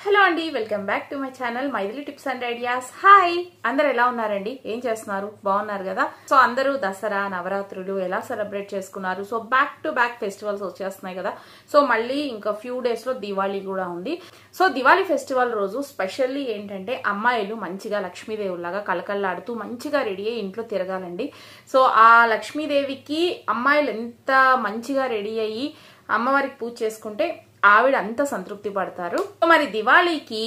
Hello అండి, welcome back to my channel Maithili tips and ideas. Hi, అందరు ఎలా ఉన్నారండి? ఏం చేస్తున్నారు? బాగున్నారు కదా? సో అందరూ దసరా నవరాత్రులు ఎలా సెలబ్రేట్ చేసుకున్నారు? So back to back festivals వచ్చేస్తున్నాయి కదా. సో మళ్ళీ ఇంకా ఫ్యూ డేస్ లో దివాళీ కూడా ఉంది. సో దివాళీ ఫెస్టివల్ రోజు స్పెషల్లీ ఏంటంటే అమ్మాయిలు మంచిగా లక్ష్మీదేవులాగా కళకళలాడుతూ మంచిగా రెడీ అయ్యి ఇంట్లో తిరగాలండి. సో ఆ లక్ష్మీదేవికి అమ్మాయిలు ఎంత మంచిగా రెడీ అయ్యి అమ్మవారికి పూజ చేసుకుంటే ఆవిడ అంత సంతృప్తి పడతారు. మరి దివాళీకి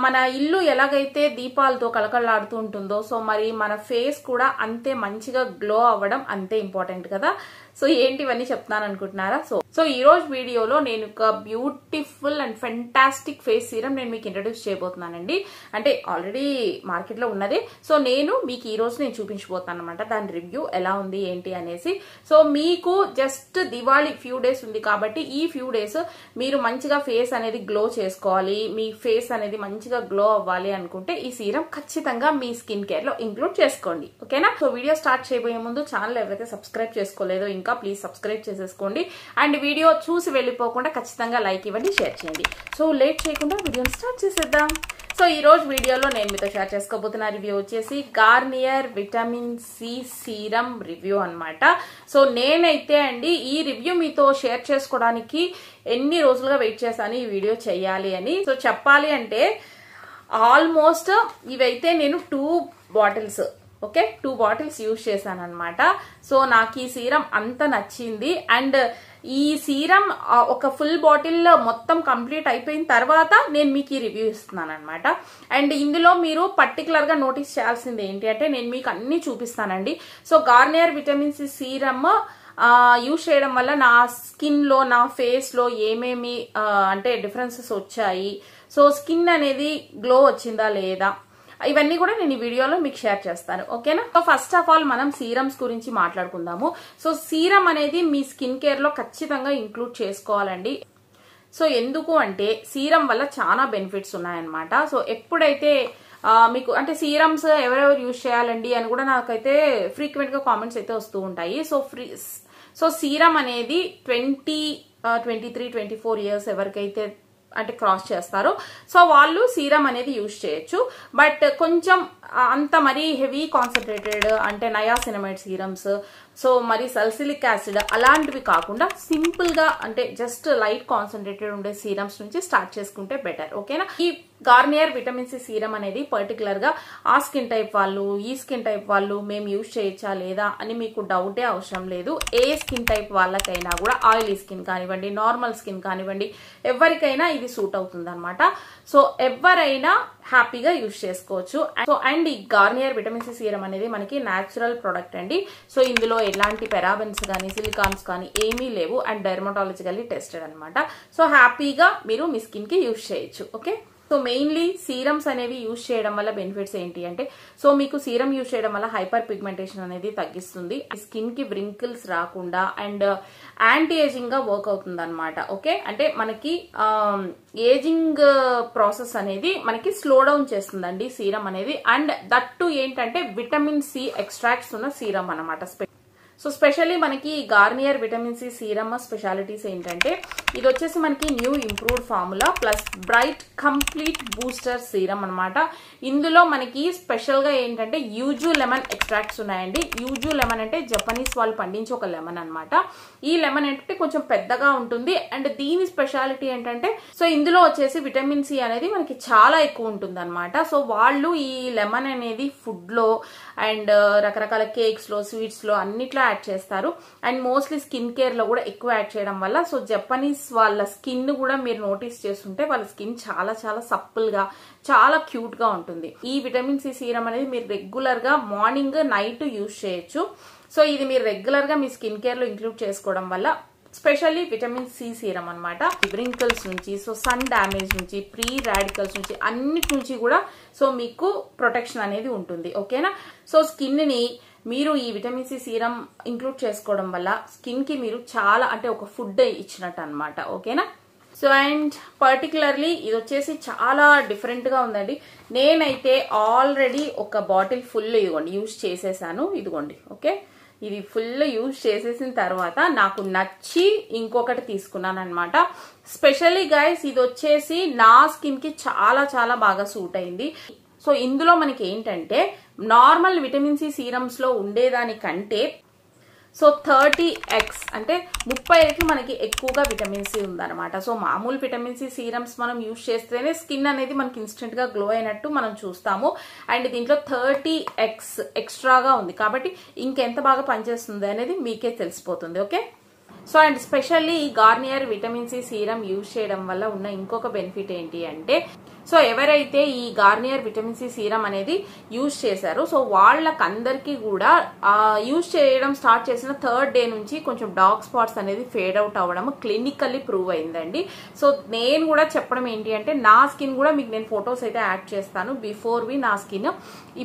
మన ఇల్లు ఎలాగైతే దీపాలతో కళకళలాడుతూ ఉంటుందో, సో మరి మన ఫేస్ కూడా అంతే మంచిగా గ్లో అవ్వడం అంతే ఇంపార్టెంట్ కదా. సో ఏంటి ఇవన్నీ చెప్తాను అనుకుంటున్నారా? సో ఈ రోజు వీడియోలో నేను ఒక beautiful and fantastic face serum నేను మీకు ఇంట్రడ్యూస్ చేయబోతున్నానండి. అంటే ఆల్రెడీ మార్కెట్ లో ఉన్నదే. సో నేను మీకు ఈ రోజు నేను చూపించబోతున్నాను అనమాట దాని రివ్యూ ఎలా ఉంది ఏంటి అనేసి. సో మీకు జస్ట్ దివాళీ ఫ్యూ డేస్ ఉంది కాబట్టి ఈ ఫ్యూ డేస్ మీరు మంచిగా ఫేస్ అనేది గ్లో చేసుకోవాలి, మీ ఫేస్ అనేది మంచిగా గ్లో అవ్వాలి అనుకుంటే ఈ సీరం ఖచ్చితంగా మీ స్కిన్ కేర్ లో ఇంక్లూడ్ చేసుకోండి. ఓకేనా? సో వీడియో స్టార్ట్ చేయబోయే ముందు ఛానల్ ఎవరైతే సబ్స్క్రైబ్ చేసుకోలేదో ఇంకా ప్లీజ్ సబ్స్క్రైబ్ చేసేసుకోండి. అండ్ వీడియో చూసి వెళ్ళిపోకుండా ఖచ్చితంగా లైక్ ఇవ్వండి, షేర్ చేయండి. సో లేట్ చేయకుండా వీడియోని స్టార్ట్ చేసేద్దాం. సో ఈ రోజు వీడియోలో నేను మీతో షేర్ చేసుకోబోతున్న రివ్యూ వచ్చేసి Garnier vitamin C serum review అన్నమాట. సో నేనైతే అండి ఈ రివ్యూ మీతో షేర్ చేసుకోవడానికి ఎన్ని రోజులుగా వెయిట్ చేశాను ఈ వీడియో చేయాలి అని. సో చెప్పాలి అంటే ఆల్మోస్ట్ ఇవైతే నేను 2 బాటిల్స్ ఓకే 2 బాటిల్స్ యూజ్ చేశాను అనమాట. సో నాకు ఈ సీరం అంత నచ్చింది. అండ్ ఈ సీరం ఒక ఫుల్ బాటిల్ మొత్తం కంప్లీట్ అయిపోయిన తర్వాత నేను మీకు ఈ రివ్యూ ఇస్తున్నాను అనమాట. అండ్ ఇందులో మీరు పర్టికులర్ గా నోటీస్ చేయాల్సింది ఏంటి అంటే నేను మీకు అన్ని చూపిస్తానండి. So Garnier vitamin C serum use చేయడం వల్ల నా స్కిన్ లో నా ఫేస్ లో ఏమేమి అంటే డిఫరెన్సెస్ వచ్చాయి, సో స్కిన్ అనేది గ్లో వచ్చిందా లేదా, ఇవన్నీ కూడా నేను ఈ వీడియోలో మీకు షేర్ చేస్తాను. ఓకేనా? సో ఫస్ట్ ఆఫ్ ఆల్ మనం సీరమ్స్ గురించి మాట్లాడుకుందాము. సో సీరం అనేది మీ స్కిన్ కేర్ లో ఖచ్చితంగా ఇంక్లూడ్ చేసుకోవాలండి. సో ఎందుకు అంటే సీరం వల్ల చాలా బెనిఫిట్స్ ఉన్నాయన్నమాట. సో ఎప్పుడైతే మీకు అంటే సీరమ్స్ ఎవరెవరు యూజ్ చేయాలండి అని కూడా నాకైతే ఫ్రీక్వెంట్ గా కామెంట్స్ అయితే వస్తూ ఉంటాయి. సో సీరం అనేది 23, 24 ఇయర్స్ ఎవరికైతే అంటే క్రాస్ చేస్తారు సో వాళ్ళు సీరం అనేది యూజ్ చేయొచ్చు. బట్ కొంచెం అంత మరీ హెవీ కాన్సన్ట్రేటెడ్ అంటే నయాసినమైడ్ సీరమ్స్, సో మరి సల్సిలిక్ యాసిడ్ అలాంటివి కాకుండా సింపుల్ గా అంటే జస్ట్ లైట్ కాన్సన్ట్రేటెడ్ ఉండే సీరమ్స్ నుంచి స్టార్ట్ చేసుకుంటే బెటర్. ఓకేనా? ఈ గార్నియర్ విటమిన్ సి సీరం అనేది పర్టికులర్ గా ఆ స్కిన్ టైప్ వాళ్ళు ఈ స్కిన్ టైప్ వాళ్ళు మేము యూజ్ చేయొచ్చా లేదా అని మీకు డౌటే అవసరం లేదు. ఏ స్కిన్ టైప్ వాళ్ళకైనా కూడా ఆయిలీ స్కిన్ కానివ్వండి, నార్మల్ స్కిన్ కానివ్వండి, ఎవరికైనా ఇది సూట్ అవుతుంది అనమాట. సో ఎవరైనా హ్యాపీగా యూజ్ చేసుకోవచ్చు. సో అండ్ ఈ గార్నియర్ విటమిన్ సి సీరం అనేది మనకి న్యాచురల్ ప్రొడక్ట్ అండి. సో ఇందులో ఎలాంటి పెరాబెన్స్ కానీ సిలికాన్స్ కానీ ఏమీ లేవు అండ్ డెర్మటాలజికల్లీ టెస్టెడ్ అనమాట. సో హ్యాపీగా మీరు మీ స్కిన్ కి యూజ్ చేయొచ్చు. ఓకే? సో మెయిన్లీ సీరమ్స్ అనేవి యూజ్ చేయడం వల్ల బెనిఫిట్స్ ఏంటి అంటే సో మీకు సీరం యూజ్ చేయడం వల్ల హైపర్ పిగ్మెంటేషన్ అనేది తగ్గిస్తుంది, స్కిన్ కి వ్రింకిల్స్ రాకుండా అండ్ యాంటీ ఏజింగ్ గా వర్క్ అవుతుంది అనమాట. ఓకే? అంటే మనకి ఏజింగ్ ప్రాసెస్ అనేది మనకి స్లో డౌన్ చేస్తుందండి సీరం అనేది. అండ్ దట్టు ఏంటంటే విటమిన్ సి ఎక్స్ట్రాక్ట్స్ ఉన్న సీరం అనమాట. సో స్పెషల్లీ మనకి Garnier vitamin C serum specialities ఏంటంటే ఇది వచ్చేసి మనకి new improved formula plus bright complete booster serum అనమాట. ఇందులో మనకి స్పెషల్ గా ఏంటంటే యూజు లెమన్ ఎక్స్ట్రాక్ట్స్ ఉన్నాయండి. యూజు లెమన్ అంటే జపనీస్ వాళ్ళు పండించే ఒక లెమన్ అనమాట. ఈ లెమన్ ఏంటంటే కొంచెం పెద్దగా ఉంటుంది అండ్ దీని స్పెషాలిటీ ఏంటంటే సో ఇందులో వచ్చేసి విటమిన్ సి అనేది మనకి చాలా ఎక్కువ ఉంటుంది అనమాట. సో వాళ్ళు ఈ లెమన్ అనేది ఫుడ్ లో అండ్ రకరకాల కేక్స్ లో స్వీట్స్ లో అన్నిట్లో యాడ్ చేస్తారు. అండ్ మోస్ట్లీ స్కిన్ కేర్ లో కూడా ఎక్కువ యాడ్ చేయడం వల్ల సో జపనీస్ వాళ్ళ స్కిన్ కూడా మీరు నోటీస్ చేస్తుంటే వాళ్ళ స్కిన్ చాలా చాలా సప్పుల్ గా చాలా క్యూట్ గా ఉంటుంది. ఈ విటమిన్ సి సీరం అనేది మీరు రెగ్యులర్ గా మార్నింగ్ నైట్ యూజ్ చేయొచ్చు. సో ఇది మీరు రెగ్యులర్ గా మీ స్కిన్ కేర్ లో ఇంక్లూడ్ చేసుకోవడం వల్ల స్పెషల్లీ విటమిన్ సి సీరం అనమాట వ్రింకిల్స్ నుంచి సో సన్ డ్యామేజ్ నుంచి ప్రీ రాడికల్స్ నుంచి అన్నిటి నుంచి కూడా సో మీకు ప్రొటెక్షన్ అనేది ఉంటుంది. ఓకేనా? సో స్కిన్ ని మీరు ఈ విటమిన్ సి సీరం ఇంక్లూడ్ చేసుకోవడం వల్ల స్కిన్ కి మీరు చాలా అంటే ఒక ఫుడ్ ఇచ్చినట్టు అనమాట. ఓకేనా? సో అండ్ పర్టికులర్లీ ఇది వచ్చేసి చాలా డిఫరెంట్ గా ఉందండి. నేనైతే ఆల్రెడీ ఒక బాటిల్ ఫుల్ ఇదిగోండి యూజ్ చేసేసాను. ఇదిగోండి. ఓకే? ఇది ఫుల్ యూజ్ చేసేసిన తర్వాత నాకు నచ్చి ఇంకొకటి తీసుకున్నాను అనమాట. స్పెషల్లీ గైస్ ఇది వచ్చేసి నా స్కిన్ కి చాలా చాలా బాగా సూట్ అయింది. సో ఇందులో మనకి ఏంటంటే నార్మల్ విటమిన్ సి సీరమ్స్ లో ఉండేదానికంటే సో 30x అంటే 30కి మనకి ఎక్కువగా విటమిన్ సి ఉందన్నమాట. సో మామూలు విటమిన్ సి సీరమ్స్ మనం యూజ్ చేస్తేనే స్కిన్ అనేది మనకి ఇన్స్టెంట్ గా గ్లో అయినట్టు మనం చూస్తాము. అండ్ దీంట్లో 30x ఎక్స్ట్రాగా ఉంది కాబట్టి ఇంకెంత బాగా పనిచేస్తుంది అనేది మీకే తెలిసిపోతుంది. ఓకే, సో అండ్ స్పెషల్లీ ఈ Garnier vitamin C serum use చేయడం వల్ల ఉన్న ఇంకొక బెనిఫిట్ ఏంటి అంటే సో ఎవరైతే ఈ గార్నియర్ విటమిన్ సి సీరం అనేది యూజ్ చేశారో సో వాళ్ళకందరికీ కూడా యూజ్ చేయడం స్టార్ట్ చేసిన 3rd డే నుంచి కొంచెం డార్క్ స్పాట్స్ అనేది ఫేడ్ అవుట్ అవ్వడం క్లినికల్లీ ప్రూవ్ అయిందండి. సో నేను కూడా చెప్పడం ఏంటి అంటే నా స్కిన్ కూడా మీకు నేను ఫొటోస్ అయితే యాడ్ చేస్తాను. బిఫోర్ వి నా స్కిన్,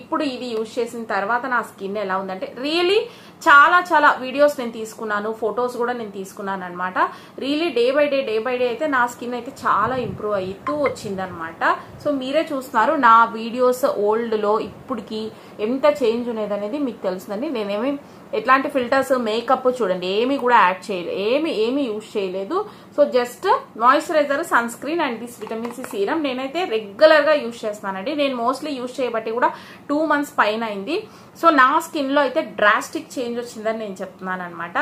ఇప్పుడు ఇది యూజ్ చేసిన తర్వాత నా స్కిన్ ఎలా ఉందంటే రియలీ చాలా చాలా వీడియోస్ నేను తీసుకున్నాను, ఫొటోస్ కూడా నేను తీసుకున్నాను అనమాట. రియలీ డే బై డే అయితే నా స్కిన్ అయితే చాలా ఇంప్రూవ్ అవుతూ వచ్చింది అనమాట. సో మీరే చూస్తున్నారు నా వీడియోస్ ఓల్డ్ లో ఇప్పటికి ఎంత చేంజ్ ఉండేది అనేది మీకు తెలుస్తుందండి. నేనేమి ఎట్లాంటి ఫిల్టర్స్ మేకప్ చూడండి ఏమి కూడా యాడ్ చేయలేదు, ఏమి యూజ్ చేయలేదు. So just moisturiser, sunscreen and this vitamin C serum నేనైతే రెగ్యులర్ గా యూజ్ చేస్తానండి. నేను మోస్ట్లీ యూజ్ చేయబట్టి కూడా 2 months పైన అయింది. సో నా స్కిన్ లో అయితే డ్రాస్టిక్ చేంజ్ వచ్చిందని నేను చెప్తున్నాను అనమాట.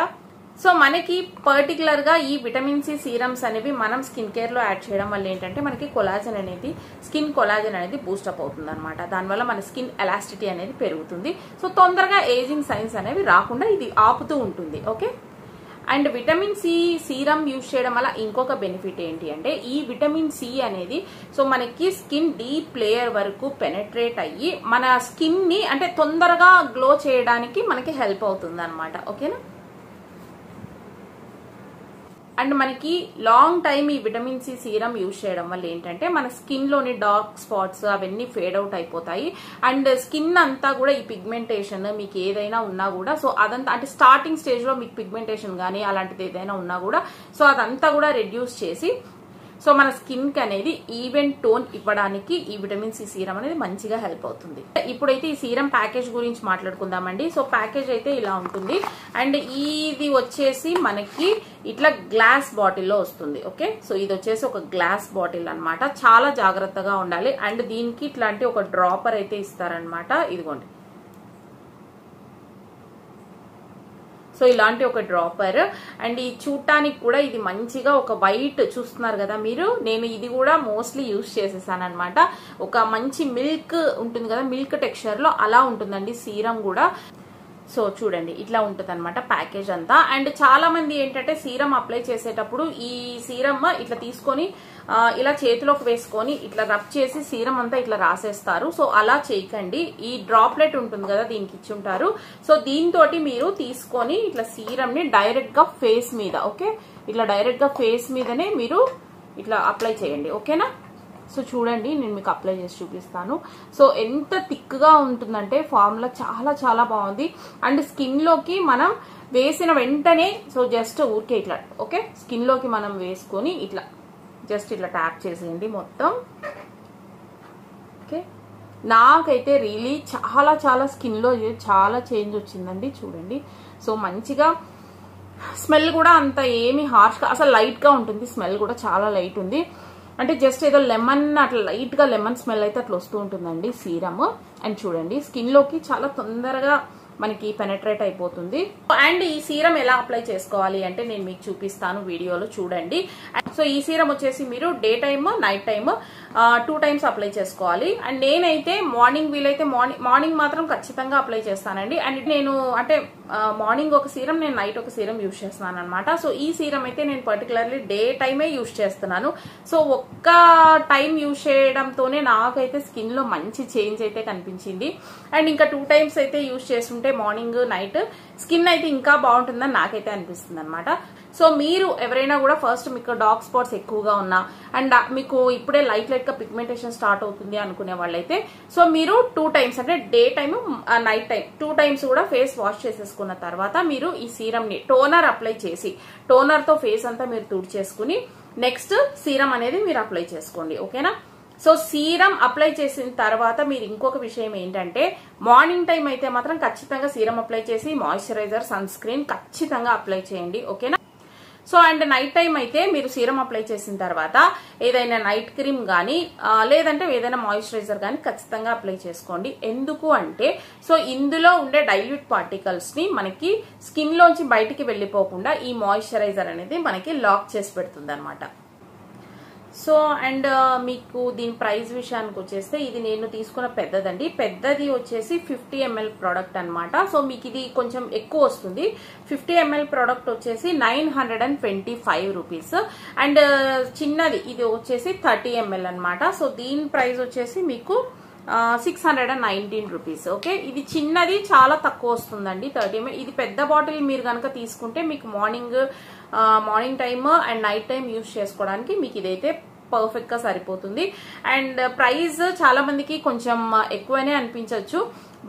సో మనకి పర్టికులర్ గా ఈ విటమిన్ సి సీరమ్స్ అనేవి మనం స్కిన్ కేర్ లో యాడ్ చేయడం వల్ల ఏంటంటే మనకి కొలాజన్ అనేది స్కిన్ కొలాజన్ అనేది బూస్టప్ అవుతుంది అనమాట. దానివల్ల మన స్కిన్ ఎలాస్టిటీ అనేది పెరుగుతుంది. సో తొందరగా ఏజింగ్ సైన్స్ అనేవి రాకుండా ఇది ఆపుతూ ఉంటుంది. Okay, and vitamin C serum use చేయడం వల్ల ఇంకొక బెనిఫిట్ ఏంటి అంటే ఈ విటమిన్ సి అనేది సో మనకి స్కిన్ డీప్ లేయర్ వరకు పెనట్రేట్ అయ్యి మన స్కిన్ ని అంటే తొందరగా గ్లో చేయడానికి మనకి హెల్ప్ అవుతుంది అనమాట. ఓకేనా, అండ్ మనకి లాంగ్ టైమ్ ఈ విటమిన్ సి సీరం యూజ్ చేయడం వల్ల ఏంటంటే మన స్కిన్ లోని డార్క్ స్పాట్స్ అవన్నీ ఫేడ్ అవుట్ అయిపోతాయి. అండ్ స్కిన్ అంతా కూడా ఈ పిగ్మెంటేషన్ మీకు ఏదైనా ఉన్నా కూడా సో అదంతా అంటే స్టార్టింగ్ స్టేజ్ లో మీకు పిగ్మెంటేషన్ కానీ అలాంటిది ఏదైనా ఉన్నా కూడా సో అదంతా కూడా రెడ్యూస్ చేసి సో మన స్కిన్ కి అనేది ఈవెన్ టోన్ ఇవ్వడానికి ఈ విటమిన్ సి సీరం అనేది మంచిగా హెల్ప్ అవుతుంది. ఇప్పుడైతే ఈ సీరం ప్యాకేజ్ గురించి మాట్లాడుకుందామండి. సో ప్యాకేజ్ అయితే ఇలా ఉంటుంది అండ్ ఇది వచ్చేసి మనకి ఇట్లా గ్లాస్ బాటిల్లో వస్తుంది. ఓకే, సో ఇది వచ్చేసి ఒక గ్లాస్ బాటిల్ అనమాట. చాలా జాగ్రత్తగా ఉండాలి. అండ్ దీనికి ఇట్లాంటి ఒక డ్రాపర్ అయితే ఇస్తారనమాట. ఇదిగోండి, సో ఇలాంటి ఒక డ్రాపర్ అండ్ ఈ చూడటానికి కూడా ఇది మంచిగా ఒక వైట్ చూస్తున్నారు కదా మీరు, నేను ఇది కూడా మోస్ట్లీ యూజ్ చేసేసాను అనమాట. ఒక మంచి మిల్క్ ఉంటుంది కదా, మిల్క్ టెక్స్చర్ లో అలా ఉంటుందండి సీరం కూడా. సో చూడండి ఇట్లా ఉంటుంది అనమాట ప్యాకేజ్ అంతా. అండ్ చాలా మంది ఏంటంటే సీరం అప్లై చేసేటప్పుడు ఈ సీరం ఇట్లా తీసుకొని ఇలా చేతిలోకి వేసుకొని ఇట్లా రబ్ చేసి సీరం అంతా ఇట్లా రాసేస్తారు. సో అలా చేయకండి. ఈ డ్రాప్లెట్ ఉంటుంది కదా దీనికి ఇచ్చుంటారు. సో దీంతో మీరు తీసుకొని ఇట్లా సీరం ని డైరెక్ట్ గా ఫేస్ మీద, ఓకే, ఇట్లా డైరెక్ట్ గా ఫేస్ మీదనే మీరు ఇట్లా అప్లై చేయండి. ఓకేనా, సో చూడండి నేను మీకు అప్లై చేసి చూపిస్తాను. సో ఎంత థిక్ గా ఉంటుందంటే ఫార్ములా చాలా చాలా బాగుంది. అండ్ స్కిన్ లోకి మనం వేసిన వెంటనే సో జస్ట్ ఊరికే ఇట్లా ఓకే స్కిన్ లోకి మనం వేసుకొని ఇట్లా జస్ట్ ఇట్లా ట్యాప్ చేసేయండి మొత్తం. ఓకే, నాకైతే రియలీ చాలా చాలా స్కిన్ లో చాలా చేంజ్ వచ్చిందండి. చూడండి, సో మంచిగా స్మెల్ కూడా అంత ఏమి హార్ష్ గా అసలు లైట్ గా ఉంటుంది. స్మెల్ కూడా చాలా లైట్ ఉంది. అంటే జస్ట్ ఏదో లెమన్ అట్లా లైట్ గా లెమన్ స్మెల్ అయితే అట్లా వస్తూ ఉంటుందండి సీరమ్. అండ్ చూడండి స్కిన్ లోకి చాలా తొందరగా మనకి పెనట్రేట్ అయిపోతుంది. అండ్ ఈ సీరం ఎలా అప్లై చేసుకోవాలి అంటే నేను మీకు చూపిస్తాను వీడియోలో చూడండి. సో ఈ సీరం వచ్చేసి మీరు day time night time 2 times apply చేసుకోవాలి. అండ్ నేనైతే మార్నింగ్ వీలైతే మార్నింగ్ మాత్రం ఖచ్చితంగా అప్లై చేస్తానండి. అండ్ నేను అంటే మార్నింగ్ ఒక సీరం నేను నైట్ ఒక సీరం యూజ్ చేస్తున్నాను అనమాట. సో ఈ సీరం అయితే నేను పర్టికులర్లీ డే టైమే యూజ్ చేస్తున్నాను. సో ఒక్క టైం యూజ్ చేయడంతోనే నాకైతే స్కిన్ లో మంచి చేంజ్ అయితే కనిపించింది. అండ్ ఇంకా 2 times అయితే యూజ్ చేస్తుంటే మార్నింగ్ నైట్ స్కిన్ అయితే ఇంకా బాగుంటుందని నాకైతే అనిపిస్తుంది అనమాట. సో మీరు ఎవరైనా కూడా ఫస్ట్ మీకు డార్క్ స్పాట్స్ ఎక్కువగా ఉన్నా అండ్ మీకు ఇప్పుడే లైట్ గా పిగ్మెంటేషన్ స్టార్ట్ అవుతుంది అనుకునే వాళ్ళైతే సో మీరు 2 times అంటే day time night time 2 times కూడా ఫేస్ వాష్ చేసేసుకున్న తర్వాత మీరు ఈ సీరం ని టోనర్ అప్లై చేసి టోనర్ తో ఫేస్ అంతా మీరు తుడిచేసుకుని నెక్స్ట్ సీరం అనేది మీరు అప్లై చేసుకోండి. ఓకేనా, సో సీరం అప్లై చేసిన తర్వాత మీరు ఇంకొక విషయం ఏంటంటే మార్నింగ్ టైం అయితే మాత్రం ఖచ్చితంగా సీరం అప్లై చేసి మాయిశ్చరైజర్ సన్ స్క్రీన్ ఖచ్చితంగా అప్లై చేయండి, ఓకేనా. సో అండ్ నైట్ టైం అయితే మీరు సీరం అప్లై చేసిన తర్వాత ఏదైనా నైట్ క్రీమ్ కానీ లేదంటే ఏదైనా మాయిశ్చరైజర్ కానీ ఖచ్చితంగా అప్లై చేసుకోండి. ఎందుకు అంటే సో ఇందులో ఉండే డైల్యూట్ పార్టికల్స్ ని మనకి స్కిన్ లోంచి బయటికి వెళ్ళిపోకుండా ఈ మాయిశ్చరైజర్ అనేది మనకి లాక్ చేసి పెడుతుంది అనమాట. సో అండ్ మీకు దీని ప్రైస్ విషయానికి వచ్చేస్తే ఇది నేను తీసుకున్న పెద్దదండి. పెద్దది వచ్చేసి 50 ml ప్రోడక్ట్ అనమాట. సో మీకు ఇది కొంచెం ఎక్కువ వస్తుంది. 50 ml ప్రోడక్ట్ వచ్చేసి 925 రూపీస్ అండ్ చిన్నది ఇది వచ్చేసి 30 ml అనమాట. సో దీని ప్రైస్ వచ్చేసి మీకు 619 రూపీస్. ఓకే, ఇది చిన్నది చాలా తక్కువ వస్తుందండి 30 ml. ఇది పెద్ద బాటిల్ మీరు కనుక తీసుకుంటే మీకు morning time and night time use చేసుకోవడానికి మీకు ఇదైతే పర్ఫెక్ట్ గా సరిపోతుంది. అండ్ ప్రైస్ చాలా మందికి కొంచెం ఎక్కువనే అనిపించవచ్చు,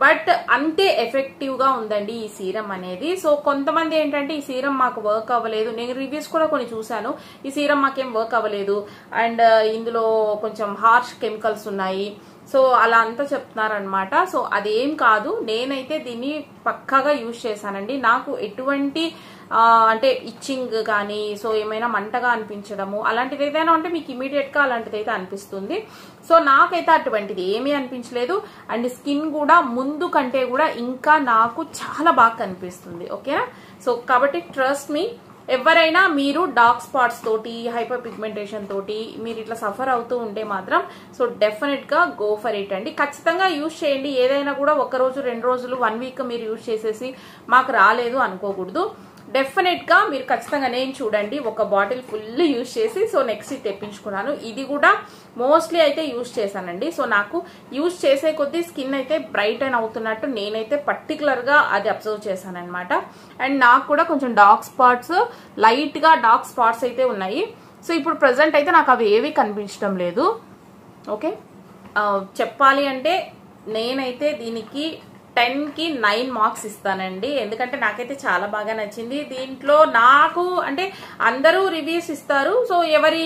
బట్ అంతే ఎఫెక్టివ్ గా ఉందండి ఈ సీరం అనేది. సో కొంతమంది ఏంటంటే ఈ సీరం మాకు వర్క్ అవ్వలేదు, నేను రివ్యూస్ కూడా కొన్ని చూసాను, ఈ సీరం మాకేం వర్క్ అవ్వలేదు అండ్ ఇందులో కొంచెం హార్ష్ కెమికల్స్ ఉన్నాయి, సో అలా అంతా చెప్తున్నారనమాట. సో అదేం కాదు, నేనైతే దీన్ని పక్కాగా యూజ్ చేశానండి. నాకు ఎటువంటి అంటే ఇచ్చింగ్ కానీ సో ఏమైనా మంటగా అనిపించడము అలాంటిది ఏదైనా ఉంటే మీకు ఇమీడియట్ గా అలాంటిది అయితే అనిపిస్తుంది. సో నాకైతే అటువంటిది ఏమీ అనిపించలేదు అండ్ స్కిన్ కూడా ముందు కంటే కూడా ఇంకా నాకు చాలా బాగా కనిపిస్తుంది, ఓకేనా. సో కాబట్టి ట్రస్ట్ మీ, ఎవరైనా మీరు డార్క్ స్పాట్స్ తోటి హైపర్ పిగ్మెంటేషన్ తోటి మీరు ఇట్లా సఫర్ అవుతూ ఉంటే మాత్రం సో డెఫినెట్ గా గో ఫర్ ఇట్ అండి. ఖచ్చితంగా యూజ్ చేయండి. ఏదైనా కూడా ఒక రోజు 2 రోజులు 1 వీక్ మీరు యూజ్ చేసేసి మాకు రాలేదు అనుకోకూడదు. డెఫినెట్ గా మీరు ఖచ్చితంగా నేను చూడండి ఒక బాటిల్ ఫుల్ యూజ్ చేసి సో నెక్స్ట్ తెప్పించుకున్నాను. ఇది కూడా మోస్ట్లీ అయితే యూజ్ చేశానండి. సో నాకు యూజ్ చేసే కొద్దీ స్కిన్ అయితే బ్రైటన్ అవుతున్నట్టు నేనైతే పర్టికులర్ గా అది అబ్జర్వ్ చేశాను అనమాట. అండ్ నాకు కూడా కొంచెం డార్క్ స్పాట్స్, లైట్ గా డార్క్ స్పాట్స్ అయితే ఉన్నాయి. సో ఇప్పుడు ప్రెసెంట్ అయితే నాకు అవి ఏవి కనిపించడం లేదు. ఓకే, చెప్పాలి అంటే నేనైతే దీనికి 10కి 9 మార్క్స్ ఇస్తానండి. ఎందుకంటే నాకైతే చాలా బాగా నచ్చింది. దీంట్లో నాకు అంటే అందరూ రివ్యూస్ ఇస్తారు, సో ఎవరి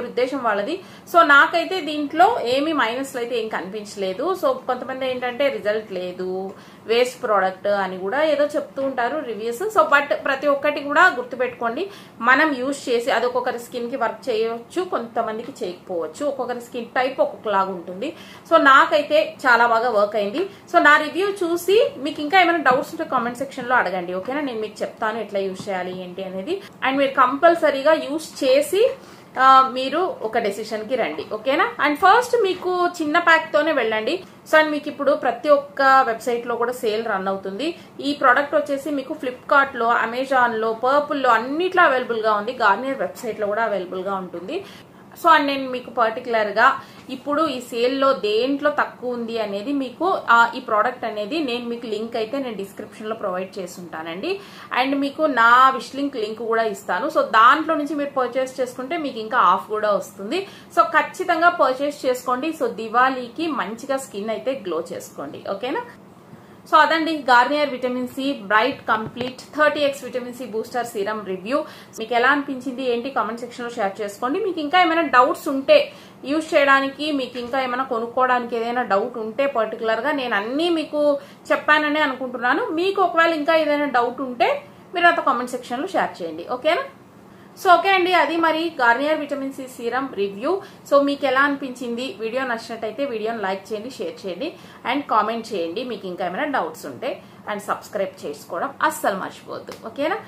ఉద్దేశం వాళ్ళది. సో నాకైతే దీంట్లో ఏమి మైనస్లు అయితే ఏం కనిపించలేదు. సో కొంతమంది ఏంటంటే రిజల్ట్ లేదు, వేస్ట్ ప్రోడక్ట్ అని కూడా ఏదో చెప్తూ ఉంటారు రివ్యూస్. సో బట్ ప్రతి ఒక్కటి కూడా గుర్తుపెట్టుకోండి, మనం యూజ్ చేసి అది ఒక్కొక్కరి స్కిన్ కి వర్క్ చేయవచ్చు, కొంతమందికి చేయకపోవచ్చు, ఒక్కొక్కరి స్కిన్ టైప్ ఒక్కొక్కలాగా ఉంటుంది. సో నాకైతే చాలా బాగా వర్క్ అయింది. సో నా రివ్యూ చూసి మీకు ఇంకా ఏమైనా డౌట్స్ ఉంటే కామెంట్ సెక్షన్ లో అడగండి, ఓకేనా. నేను మీకు చెప్తాను ఎట్లా యూజ్ చేయాలి ఏంటి అనేది. అండ్ మీరు కంపల్సరీగా యూజ్ చేసి మీరు ఒక డెసిషన్ కి రండి, ఓకేనా. అండ్ ఫస్ట్ మీకు చిన్న ప్యాక్ తోనే వెళ్ళండి. సో అండ్ మీకు ఇప్పుడు ప్రతి ఒక్క వెబ్సైట్ లో కూడా సేల్ రన్ అవుతుంది. ఈ ప్రోడక్ట్ వచ్చేసి మీకు ఫ్లిప్కార్ట్ లో, అమెజాన్ లో, పర్పుల్ లో అన్నిట్లో అవైలబుల్ గా ఉంది. గార్నియర్ వెబ్సైట్ లో కూడా అవైలబుల్ గా ఉంటుంది. సో అండ్ నేను మీకు పర్టికులర్ గా ఇప్పుడు ఈ సేల్ లో దేంట్లో తక్కువ ఉంది అనేది మీకు ఈ ప్రోడక్ట్ అనేది నేను మీకు లింక్ అయితే నేను డిస్క్రిప్షన్ లో ప్రొవైడ్ చేసి ఉంటానండి. అండ్ మీకు నా విష్ లింక్ కూడా ఇస్తాను. సో దాంట్లో నుంచి మీరు పర్చేస్ చేసుకుంటే మీకు ఇంకా ఆఫ్ కూడా వస్తుంది. సో ఖచ్చితంగా పర్చేస్ చేసుకోండి. సో దివాళీకి మంచిగా స్కిన్ అయితే గ్లో చేసుకోండి, ఓకేనా. సో అదండి Garnier vitamin C bright complete 30x vitamin C booster serum review. మీకు ఎలా అనిపించింది ఏంటి కామెంట్ సెక్షన్ లో షేర్ చేసుకోండి. మీకు ఇంకా ఏమైనా డౌట్స్ ఉంటే యూజ్ చేయడానికి, మీకు ఇంకా ఏమైనా కొనుక్కోవడానికి ఏదైనా డౌట్ ఉంటే పర్టికులర్ గా నేను అన్ని మీకు చెప్పానని అనుకుంటున్నాను. మీకు ఒకవేళ ఇంకా ఏదైనా డౌట్ ఉంటే మీరు నాతో కామెంట్ సెక్షన్ లో షేర్ చేయండి, ఓకేనా. సో ఓకే అండి, అది మరి Garnier vitamin C serum review. So మీకు ఎలా అనిపించింది? వీడియో నచ్చినట్టయితే వీడియోని లైక్ చేయండి, షేర్ చేయండి అండ్ కామెంట్ చేయండి. మీకు ఇంకా ఏమైనా డౌట్స్ ఉంటే అండ్ సబ్స్క్రైబ్ చేసుకోవడం అస్సలు మర్చిపోవద్దు, ఓకేనా.